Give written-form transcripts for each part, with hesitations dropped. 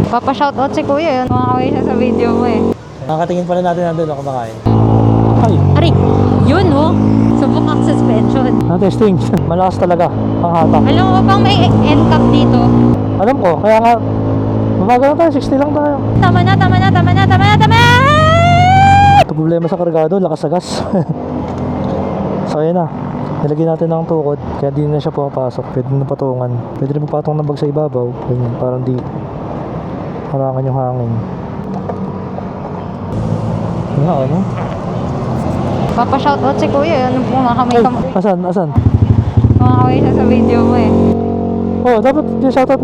Papa-shoutout si Kuya, yun. Makakaway siya sa video mo eh. Nakakatingin pala natin nandun ako kumakain. Ay! Aray! Yun oh! Subok ang suspension. Testing. Malakas talaga ang hatak. Alam mo bang may end cap dito? Alam ko, kaya nga bumaga na tayo, 60 lang tayo. Tama na! Ito problema sa kargado, lakas sa gas. So ayan na, nilagyan natin ng tukod, kaya di na siya pumapasok. Pwede na patungan, pwede rin magpatong ng bag sa ibabaw. Ganyan, parang di harangan yung hangin. Nga ano? Papa-shoutout si Kuya, yun. Kumakamay ka mo. Asan? Makakaway siya sa video mo eh. Oh, dapat i-shoutout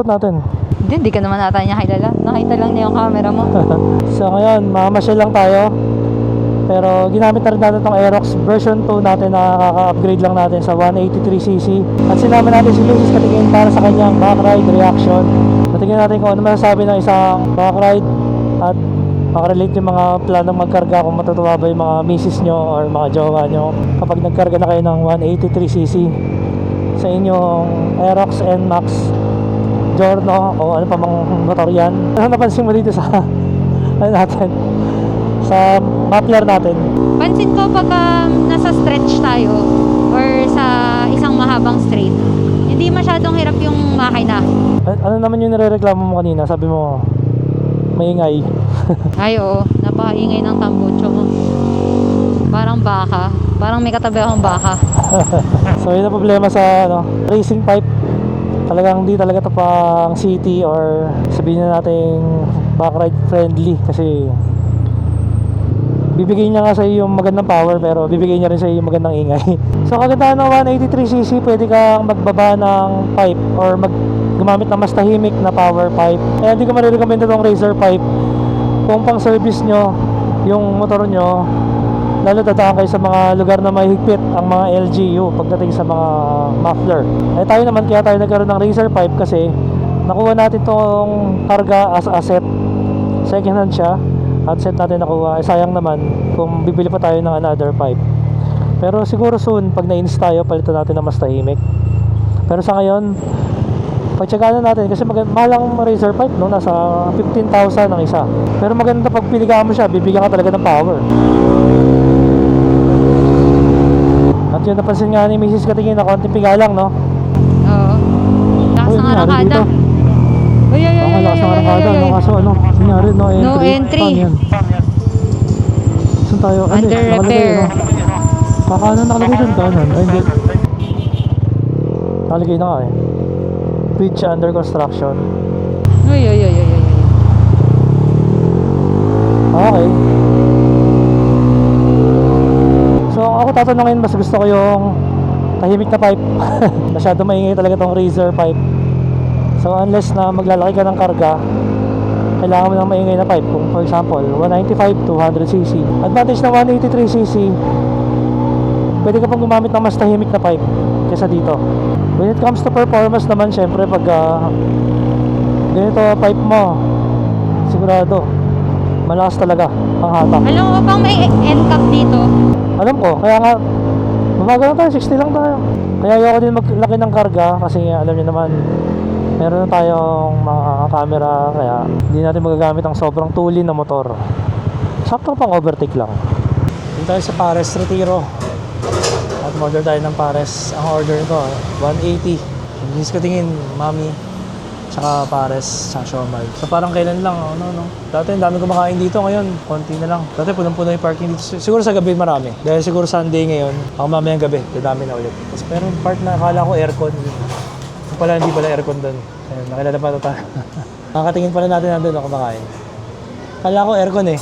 natin. Hindi ka naman ata niya kilala. Nakita lang niya yung camera mo. So ngayon, mamamasyal lang tayo. Pero ginamit na rin natin itong Aerox version 2 natin na kaka-upgrade lang natin sa 183cc. At sinama natin si Mrs. Katingin para sa kanyang back ride reaction. Patingin natin kung ano masasabi ng isang back ride at makarelate yung mga planong magkarga, kung matutuwa ba yung mga misis nyo or mga jowa nyo kapag nagkarga na kayo ng 183cc sa inyong Aerox NMAX Giorno o ano pa mang motor yan. Ano napansin mo dito sa ano natin, sa muffler natin? Pansin ko pag nasa stretch tayo or sa isang mahabang straight, hindi masyadong hirap yung makina. Ano naman yung nirereklamo mo kanina? Sabi mo maingay. Ay oo, napakaingay ng tambucho mo. Parang baka. Parang may katabi akong baka. So yun ang problema sa racing pipe. Talagang hindi talaga ito pang city or sabihin na natin backride friendly, kasi bibigay niya nga sa iyo yung magandang power pero bibigay niya rin sa iyo yung magandang ingay. So kagandahan ng 183cc, pwede kang magbaba ng pipe or gumamit ng mas tahimik na power pipe. Kaya hindi ko marirecommend itong Razer pipe kung pang service nyo yung motor nyo, lalo dadaan kayo sa mga lugar na mahigpit ang mga LGU pagdating sa mga muffler. Eh tayo naman, kaya tayo nagkaroon ng Razer pipe kasi nakuha natin tong karga as asset. Second hand siya at set natin nakuha. Sayang naman kung bibili pa tayo ng another pipe. Pero siguro soon, pag nainis tayo, palitan natin na mas tahimik. Pero sa ngayon, pagtsagaan na natin kasi mahal ang Razer pipe, no? Nasa 15,000 ang isa. Pero maganda pag piligaan mo siya, bibigyan ka talaga ng power. At yun, napansin nga ni Mrs. Katingin na konting pigalang, no? Oo. Lakas ng arakada. Uy. Lakas ng arakada, no? Kaso ano, nangyari, no entry. No entry. Saan tayo? Under repair. Kakanan nakalagay dun, kanan. Ay, hindi. Nakalagay na nga eh. Bridge under construction. Uy. Okay. So ako tatanungin, mas gusto ko yung tahimik na pipe. Masyado maingay talaga tong Razer pipe. So unless na maglalaki ka ng karga, kailangan mo ng maingay na pipe. Kung for example 195 to 100cc. Advantage ng 183cc, pwede ka pang gumamit ng mas tahimik na pipe kaysa dito. When it comes to performance naman, syempre pag ganito pipe mo, sigurado malakas talaga ang hatak. Alam mo bang may end cap dito? Alam ko, kaya nga bumaga na tayo, 60 lang tayo. Kaya ayoko din maglaki ng karga kasi alam niyo naman, meron na tayong mga camera, kaya hindi natin magagamit ang sobrang tulin na motor. Sakto pang overtake lang. Dito tayo sa Pares Retiro at order tayo ng Pares. Ang order nito 180. Bilis ko tingin, mami, tsaka Pares, tsaka siomai. So parang kailan lang, dati ang dami kumakain dito, ngayon konti na lang. Dati punong-puno yung parking dito. Siguro sa gabi marami, dahil siguro Sunday ngayon, ako mamayang gabi, dadami na ulit. Tapos pero yung part na akala ko aircon, yung pala hindi pala aircon doon. Ayun, nakilala pa ito tayo. Nakakatingin pala natin nandun ako kumakain. Akala ko aircon eh.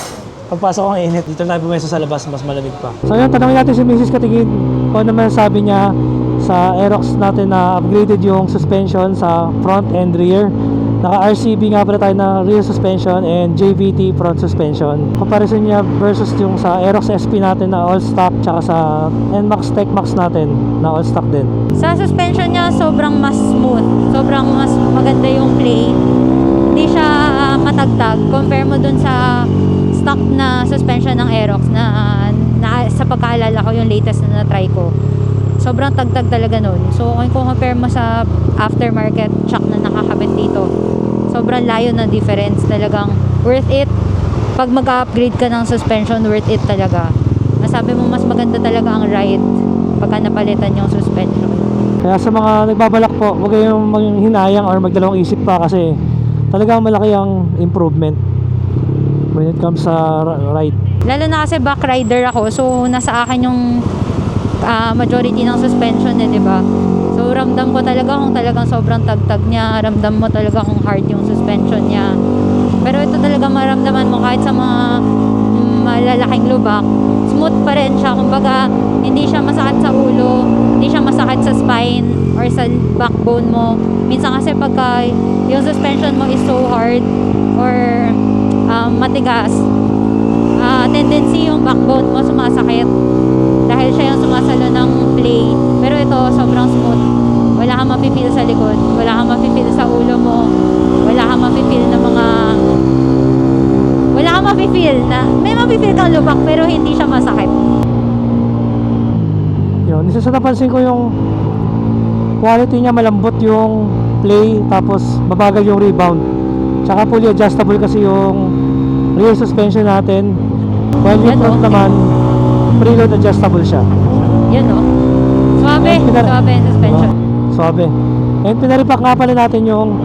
Pagpasok ko ang init, dito na pumesto sa labas, mas malamig pa. So yun, tanongin natin si Mrs. Katingin kung ano man sabi niya sa Aerox natin na upgraded yung suspension sa front and rear. Naka RCB nga pala tayo na rear suspension and JVT front suspension. Comparison niya versus yung sa Aerox SP natin na all stock, tsaka sa NMAX TechMax natin na all stock din. Sa suspension niya, sobrang mas smooth. Sobrang mas maganda yung play. Hindi siya matagtag. Compare mo dun sa stock na suspension ng Aerox na sa pagkaalala ko yung latest na na-try ko. Sobrang tagtag talaga nun. So kung compare mo sa aftermarket shock na nakakabit dito sobrang layo na difference. Talagang worth it. Pag mag-upgrade ka ng suspension, worth it talaga. Masabi mo mas maganda talaga ang ride pagka napalitan yung suspension. Kaya sa mga nagbabalak po, huwag kayong hinayang or magdalawang isip pa kasi talagang malaki ang improvement when it comes sa ride. Lalo na kasi back rider ako, so nasa akin yung majority ng suspension di ba? So ramdam ko talaga kung talagang sobrang tagtag niya, ramdam mo talaga kung hard yung suspension niya. Pero ito talaga maramdaman mo kahit sa mga malalaking lubak, smooth pa rin siya. Kumbaga, hindi siya masakit sa ulo, hindi siya masakit sa spine or sa backbone mo. Minsan kasi pagka yung suspension mo is so hard or matigas, tendency yung backbone mo sumasakit dahil siya yung sumasalo ng play. Pero ito sobrang smooth, wala kang mapipil sa likod, wala kang mapipil sa ulo mo, wala kang mapipil na may mapipil kang lubak pero hindi siya masakit. Yun, isa sa napansin ko yung quality niya, malambot yung play, tapos mabagal yung rebound. Tsaka fully adjustable kasi yung rear suspension natin. While yung front naman, preload adjustable siya. Yun o. Suabe yung suspension. Suabe. And pinaripak nga pala natin yung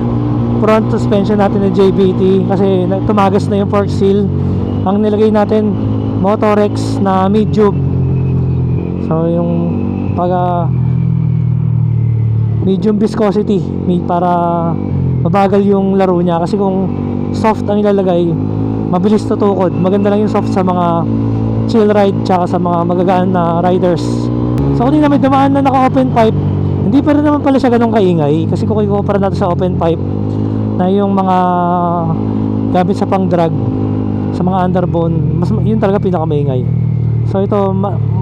front suspension natin ng JBT kasi tumagas na yung fork seal. Ang nilagay natin Motorex na medium. So yung medium viscosity para mabagal yung laro niya, kasi kung soft ang ilalagay mabilis tutukod. Maganda lang yung soft sa mga chill ride tsaka sa mga magagaan na riders. So kanina may dumaan na naka open pipe, hindi pa rin naman pala siya ganun kaingay kasi kung ikukumpara natin sa open pipe na yung mga gamit sa pang drag sa mga underbone, yun talaga pinakamaingay. So ito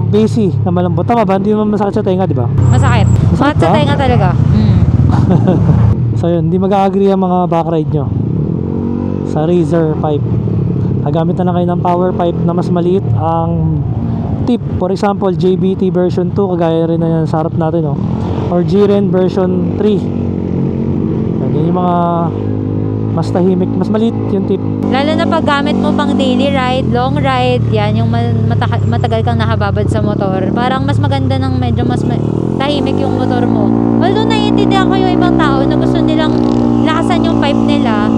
basic na malambot. Tama ba? Hindi naman masakit sa tenga, di ba? Masakit. Masakit sa tenga talaga. So yun, hindi mag-a-agree ang mga backride nyo sa Razor pipe. Gagamit na lang kayo ng power pipe na mas maliit ang tip. For example, JBT version 2, kagaya rin na yan sa harap natin, no? Or Jiren version 3. Yan yung mga mas tahimik, mas maliit yung tip. Lalo na pag gamit mo pang daily ride, long ride, yan yung matagal kang nakababad sa motor. Parang mas maganda ng medyo mas tahimik yung motor mo. Although naiintindihan ko yung ibang tao na gusto nilang lakasan yung pipe nila,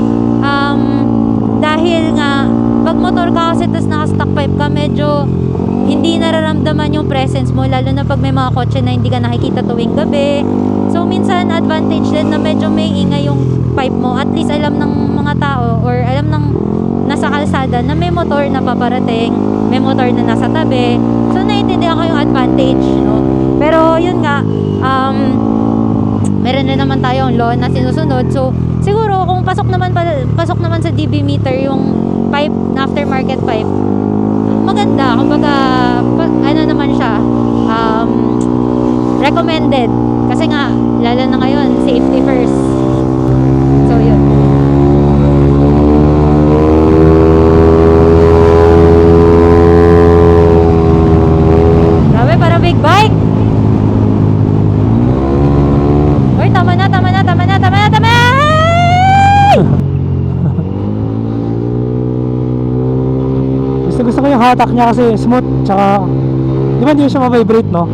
dahil nga pag motor ka kasi tapos naka-stock pipe ka, medyo hindi nararamdaman yung presence mo, lalo na pag may mga kotse na hindi ka nakikita tuwing gabi. So minsan advantage din na medyo may ingay yung pipe mo. At least alam ng mga tao or alam ng nasa kalsada na may motor na paparating, may motor na nasa tabi. So naiintindihan ko yung advantage, no? Pero yun nga, meron na naman tayong law na sinusunod. So siguro kung pasok naman sa DB meter yung pipe, na aftermarket pipe, maganda. Kumbaga, ano naman siya, recommended. Kasi nga, lalo na ngayon, safety first. So, yun. Grabe, para big bike. Uy, tama na. Gusto ko yung hatak niya kasi smooth, tsaka di ba hindi siya ma-vibrate, no?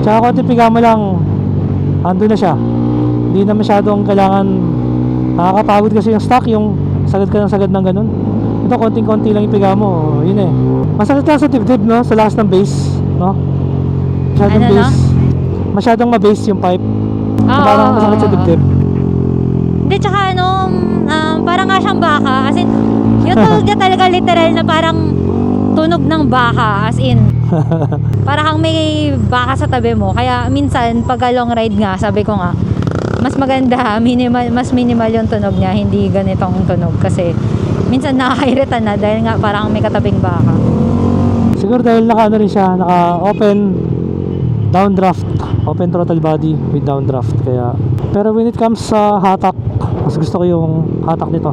Tsaka konti piga mo lang, ando na siya. Hindi na masyadong kailangan, nakakapagod kasi yung stock, yung sagad ka ng sagad ng ganun. Ito konting-konti lang ipiga mo, yun eh. Masakit lang sa dibdib, no? Sa last ng base, no? Masyadong Ano, base, masyadong ma-base yung pipe. Parang masakit sa dibdib. Hindi, tsaka parang nga siyang baka. As in, yung tunog niya talaga literal na parang tunog ng baka. As in, parang may baka sa tabi mo. Kaya minsan, pag long ride nga, sabi ko nga, mas maganda, mas minimal yung tunog niya. Hindi ganitong tunog. Kasi minsan nakakairita na dahil nga parang may katabing baka. Siguro dahil naka rin siya, naka open downdraft, open throttle body with downdraft. Kaya, pero when it comes sa hatak, mas gusto ko yung hatak nito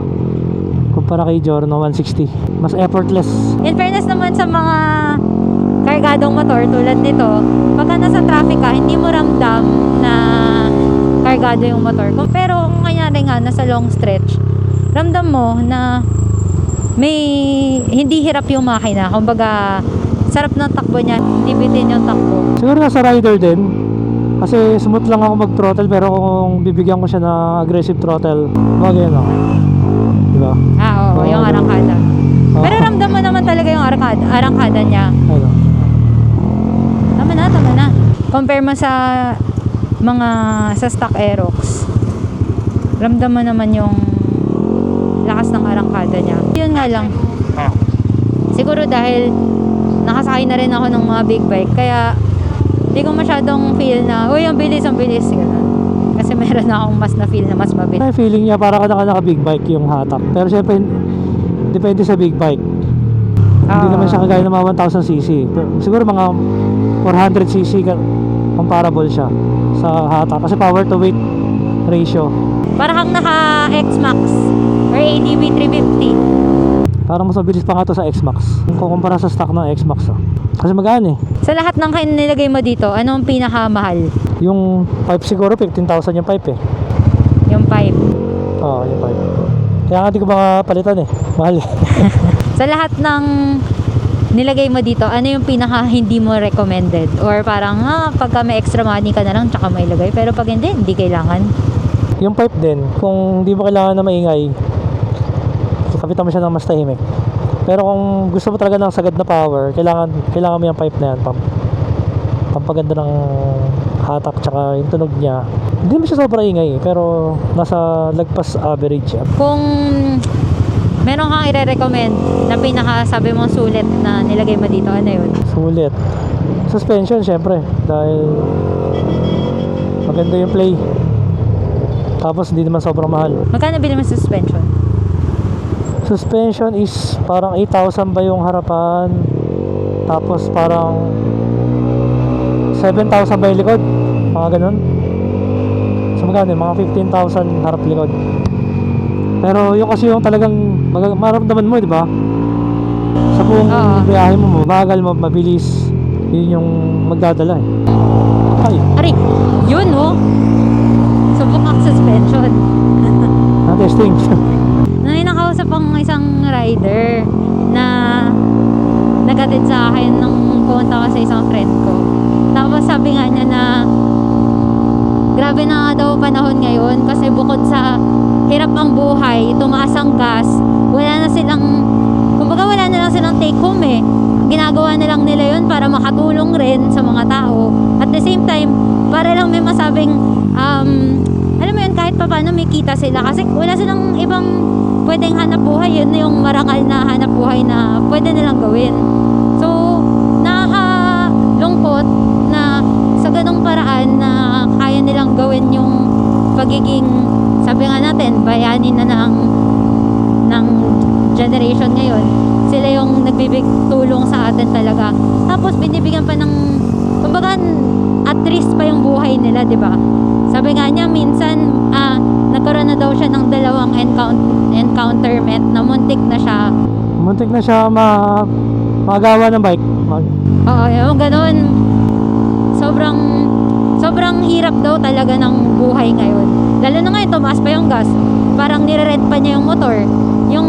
kumpara kay Giorno 160. Mas effortless. In fairness naman sa mga kargadong motor tulad nito, pagka nasa traffic ka, hindi mo ramdam na kargado yung motor. Pero kung kanyari nga nasa long stretch, ramdam mo na may hindi hirap yung makina. Kumbaga, sarap ng takbo niya, hindi bitin yung takbo. Siguro nasa rider din. Kasi smooth lang ako mag-throttle, pero kung bibigyan ko siya ng aggressive throttle, bagay na. Diba? Oo, yung arangkada. Pero ramdam mo naman talaga yung arangkada niya. Ano? Tama na. Compare mo sa mga sa stock Aerox, ramdam mo naman yung lakas ng arangkada niya. Yun nga lang, siguro dahil nakasakay na rin ako ng mga big bike, kaya di ko masyadong feel na uy, ang bilis ganun. Kasi meron na akong mas na feel na mas mabilis. May feeling niya para ka naka big bike yung hatak. Pero syempre, depende sa big bike. Hindi naman siya kagaya ng mga 1000cc. Siguro mga 400cc comparable siya sa hatak. Kasi power to weight ratio. Para kang naka X-Max or ADV 350. Parang mas mabilis pa nga to sa X-Max. Kung kumpara sa stock ng X-Max. Kasi magaan eh. Sa lahat ng nilagay mo dito, anong pinakamahal? Yung pipe siguro 15,000 yung pipe eh. Yung pipe. Oo, yung pipe. Kaya nga di ko baka palitan eh. Mahal eh. Sa lahat ng nilagay mo dito, ano yung pinaka hindi mo recommended? Or parang, pagka may extra money ka na lang, tsaka may ilagay. Pero pag hindi kailangan. Yung pipe din, kung di mo kailangan na maingay, kapitan mo siya ng mas tahimik. Pero kung gusto mo talaga ng sagad na power, kailangan mo yung pipe na yan. Pampaganda ng hatak tsaka yung tunog niya. Hindi mo siya sobrang ingay pero nasa lagpas average yan. Kung meron kang i-recommend na pinaka sabi mong sulit na nilagay mo dito, ano yun? Sulit. Suspension syempre dahil maganda yung play. Tapos hindi naman sobrang mahal. Magkano bili mo sa suspension? Suspension is parang 8,000 ba yung harapan. Tapos parang 7,000 ba yung likod? Mga ganun. So magkano? Mga 15,000 harap likod. Pero yung kasi yung talagang maramdaman mo, di ba? Sa buong biyahe mo, mabagal, mabilis. Yun yung magdadala eh. Ay. Ari, yun oh. Subok ang suspension. Testing. Nung nakausap ang isang rider na nagatid sa akin nung pumunta ko sa isang friend ko. Tapos sabi nga niya na grabe na nga daw panahon ngayon kasi bukod sa hirap ang buhay, tumaas ang gas, wala na lang silang take home eh. Ginagawa na lang nila yun para makatulong rin sa mga tao. At the same time, para lang may masabing alam mo yun, kahit pa paano may kita sila kasi wala silang ibang pwedeng hanap buhay. Yun yung marangal na hanap buhay na pwede nilang gawin. So, nakakalungkot na sa ganong paraan na kaya nilang gawin yung pagiging, sabi nga natin, bayani na ng generation ngayon. Sila yung nagbibig tulong sa atin talaga. Tapos binibigyan pa ng, kumbaga, at risk pa yung buhay nila, di ba? Sabi nga niya, minsan, nagkaroon na daw siya ng dalawang encounterment na muntik na siya magawa ng bike. Oo, yung ganun. Sobrang hirap daw talaga ng buhay ngayon. Lalo na ngayon, tumaas pa yung gas. Parang nire-rent pa niya yung motor. Yung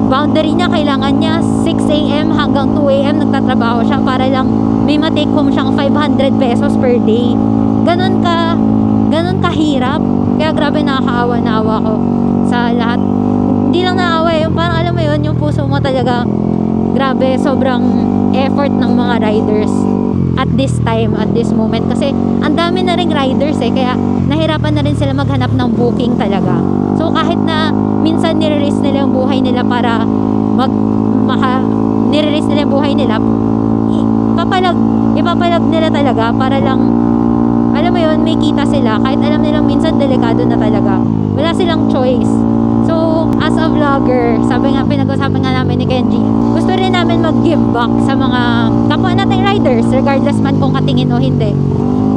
boundary niya, kailangan niya 6 a.m. hanggang 2 a.m. nagtatrabaho siya para lang may ma-take home siyang 500 pesos per day. Ganun kahirap. Kaya grabe, nakakaawa ko sa lahat. Hindi lang naawa yung parang alam mo yun, yung puso mo talaga, grabe, sobrang effort ng mga riders at this time, at this moment. Kasi ang dami na ring riders eh, kaya nahirapan na rin sila maghanap ng booking talaga. So kahit na minsan nire-risk nila yung buhay nila para nire-risk nila yung buhay nila, ipapalag nila talaga para lang, alam mo yun, may kita sila kahit alam nilang minsan delikado na talaga. Wala silang choice. So as a vlogger, pinag-usapan nga namin ni Kenji, gusto rin namin mag-give back sa mga kapwa nating riders, regardless man kung katingin o hindi.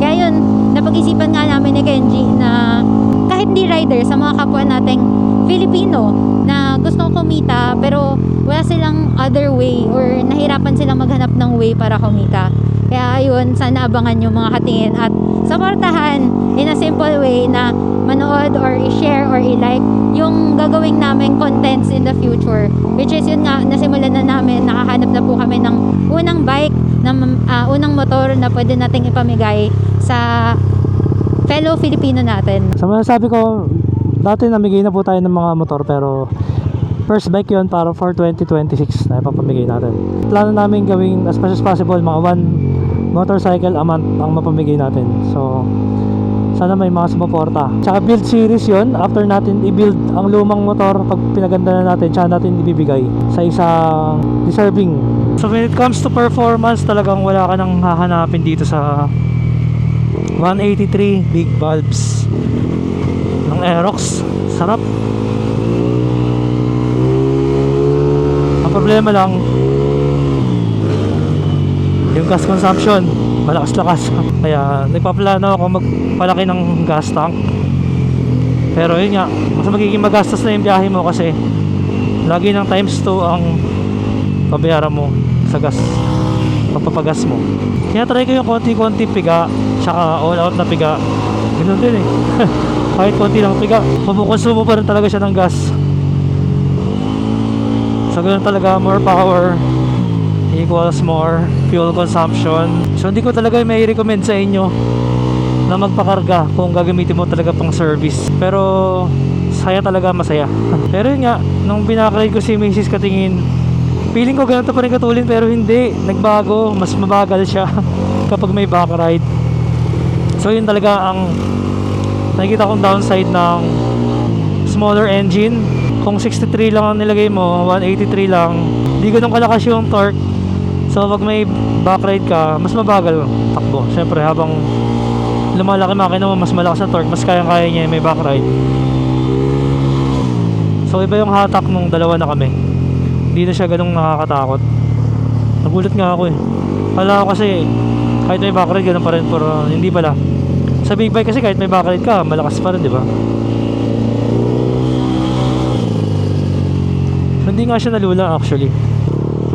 Kaya yun, napag-isipan nga namin ni Kenji na kahit di rider, sa mga kapwa nating Filipino na gustong kumita pero wala silang other way or nahirapan silang maghanap ng way para kumita. Kaya ayun, sana abangan nyo mga katingin at supportahan in a simple way na manood or i-share or i-like yung gagawing namin contents in the future, which is yun nga, nasimulan na namin, nakahanap na po kami ng unang bike, unang motor na pwede nating ipamigay sa fellow Filipino natin. Sa mga sabi ko, dati namigay na po tayo ng mga motor pero first bike yon para for 2026 na ipapamigay natin. Plano namin gawing as much as possible mga 1 motorcycle a month ang mapamigay natin. So sana may mga sumuporta. Tsaka build series yon, after natin i-build ang lumang motor, pag pinaganda na natin, tsaka natin ibibigay sa isang deserving. So when it comes to performance, talagang wala ka nang hahanapin dito sa 183 big valves ng Aerox. Sarap. Ang problema lang yung gas consumption, malakas-lakas. Kaya nagpaplano ako magpalaki ng gas tank. Pero yun nga, mas magiging magastos na yung biyahe mo kasi lagi ng times 2 ang pabayaran mo sa gas, pagpapagas mo. Kaya try ko yung konti-konti piga, tsaka all out na piga. Ganun din eh. Kahit konti lang piga, mabukonsumo pa rin talaga siya ng gas. So ganun talaga, more power equals more fuel consumption. So hindi ko talaga may recommend sa inyo na magpakarga kung gagamitin mo talaga pang service. Pero saya talaga, masaya. Pero yun nga, nung binakaride ko si Mrs. Katingin, feeling ko ganito pa rin katulin pero hindi, nagbago, mas mabagal siya kapag may back ride. So yun talaga ang nakikita kong downside ng smaller engine. Kung 63 lang ang nilagay mo, 183 lang, di ganun kalakas yung torque. So pag may back ride ka, mas mabagal takbo. Siyempre habang lumalaki makina mo, mas malakas ang torque, mas kayang-kaya niya may back ride. So iba yung hatak nung dalawa na kami. Hindi na siya ganung nakakatakot. Nagulat nga ako eh. Kala ko kasi kahit may back ride ganun pa rin, pero hindi pala. Sa big bike kasi kahit may back ride ka, malakas pa rin, di ba? Hindi nga siya nalula actually.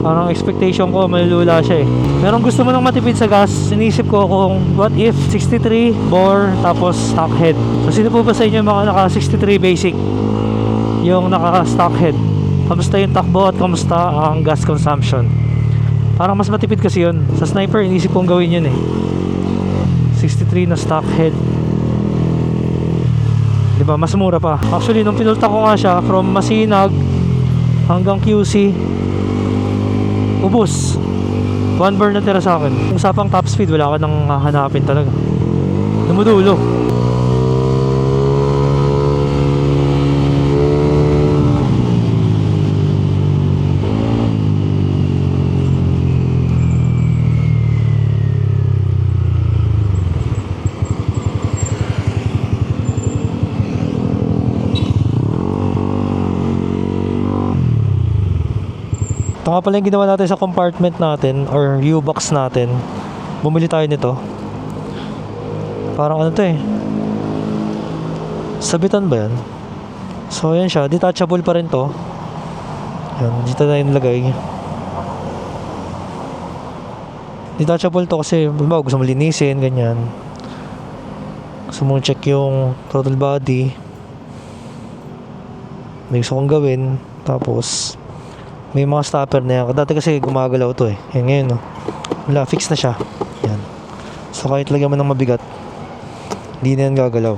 Parang expectation ko malulula siya eh. Pero gusto mo nang matipid sa gas, inisip ko kung what if 63 bore tapos stock head. So sino po ba sa inyo mga naka 63 basic, yung naka stock head, kamusta yung takbo at kamusta ang gas consumption? Parang mas matipid kasi yun. Sa Sniper inisip kong gawin yun eh, 63 na stock head, diba mas mura pa. Actually nung pinulta ko nga siya from Masinag hanggang QC, ubos. 1 burn na tira sa akin. Usapang top speed, wala ka nang hahanapin talaga. Dumudulo. Ito nga pala yung ginawa natin sa compartment natin or U-box natin. Bumili tayo nito. Parang ano to eh, sabitan ba yan? So yan siya, detachable pa rin to. Yan, dito na yung lagay. Detachable to kasi gusto mo linisin, ganyan. Gusto mo check yung throttle body, may gusto kong gawin. Tapos may mga stopper na yan. Dati kasi gumagalaw to eh. Yan ngayon no, wala, fix na siya. Yan. So kahit lagyan mo ng mabigat, hindi na yan gagalaw.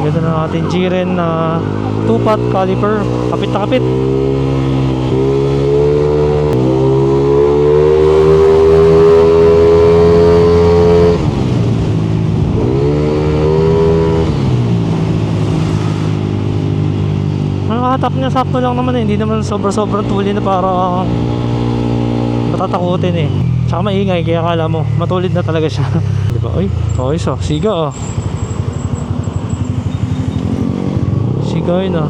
Ganda na natin G-Ren na 2-pot caliper. Kapit na kapit. Hatak niya sakto lang naman eh. Hindi naman sobrang tuli na para matatakutin eh. Tsaka maingay, kaya akala mo matulid na talaga siya. Diba? Uy, okay so, siga oh. Siga yun ah.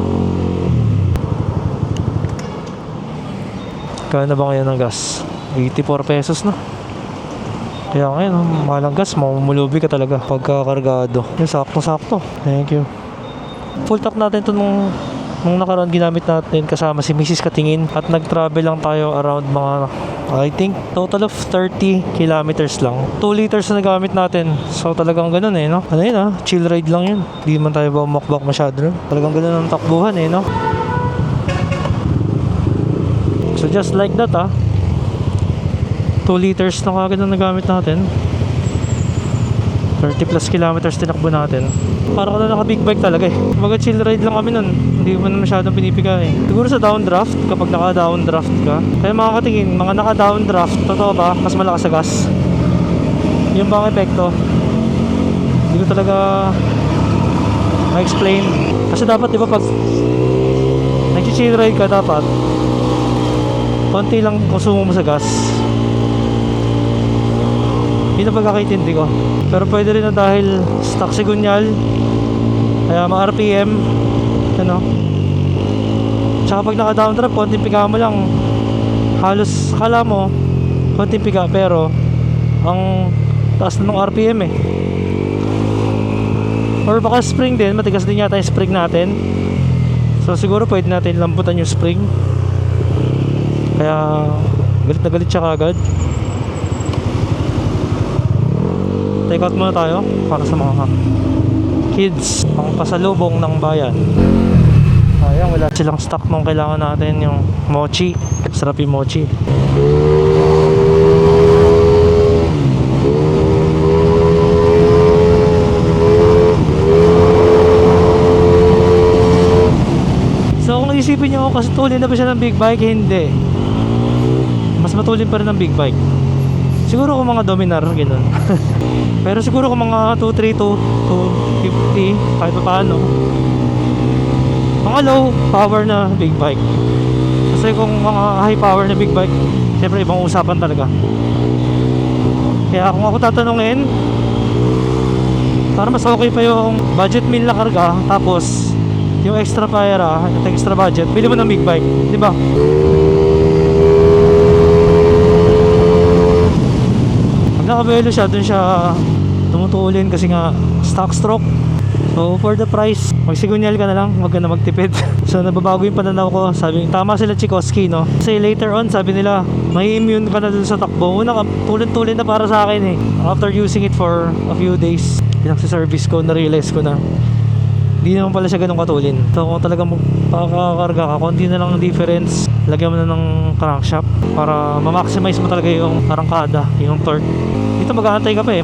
Kaya na ba ngayon ng gas? 84 pesos na. Kaya ngayon, mahalang gas, mamumulubi ka talaga pagka kargado. Yung sakto-sakto. Thank you. Full tank natin ito nung nakaraan ginamit natin kasama si Mrs. Katingin at nag-travel lang tayo around mga I think total of 30 kilometers lang. 2 liters na nagamit natin. So talagang ganun eh, no? Ano yun chill ride lang yun. Hindi man tayo bumakbak masyado. Talagang ganun ang takbuhan eh, no? So just like that 2 liters na kagad na nagamit natin. 30 plus kilometers tinakbo natin. Para ka na naka-big bike talaga eh. Kumbaga chill ride lang kami nun. Hindi mo na masyadong pinipigay eh. Siguro sa downdraft, kapag naka-downdraft ka. Kaya mga katingin, mga naka-downdraft, totoo ba? Mas malakas sa gas. Yung bang epekto? Hindi ko talaga ma-explain. Kasi dapat di ba pag nag-chill ride ka dapat konti lang konsumo mo sa gas. Yun ang pagkakaintindi ko. Pero pwede rin na dahil stock sigunyal, kaya mga RPM, ano. Tsaka pag naka-downdraft, konting piga mo lang. Halos, kala mo, konting piga, pero ang taas na ng RPM eh. Or baka spring din, matigas din yata yung spring natin. So siguro pwede natin lambutan yung spring. Kaya galit na galit siya kagad. Take out muna tayo para sa mga kids, pang pasalubong ng bayan. Ayan, wala silang stock nung kailangan natin, yung mochi. Sarap yung mochi. So kung isipin nyo, kasi tulin na ba siya ng big bike? Hindi. Mas matulin pa rin ng big bike. Siguro kung mga Dominar, gano'n. Pero siguro kung mga 232, 250, kahit pa paano. Mga low power na big bike. Kasi kung mga high power na big bike, siyempre ibang usapan talaga. Kaya kung ako tatanungin, para mas okay pa yung budget meal na karga, tapos yung extra pera, yung extra budget, bili mo ng big bike, di ba? Nakabelo siya, dun siya tumutulin kasi nga stock stroke. So for the price, magsigunyal ka na lang, wag ka na magtipid. So nababago yung pananaw ko. Sabi, tama sila Chikoski, no? Kasi later on, sabi nila, may immune ka na dun sa takbo. Una, tulin-tulin na para sa akin eh. After using it for a few days, pinagsiservice ko, na-realize ko na hindi naman pala siya ganun katulin. So kung talagang magkakakarga ka, konti na lang ang difference, lagyan mo na ng crankshaft para ma-maximize mo talaga yung arangkada, yung torque. Dito mag-aantay ka pa eh.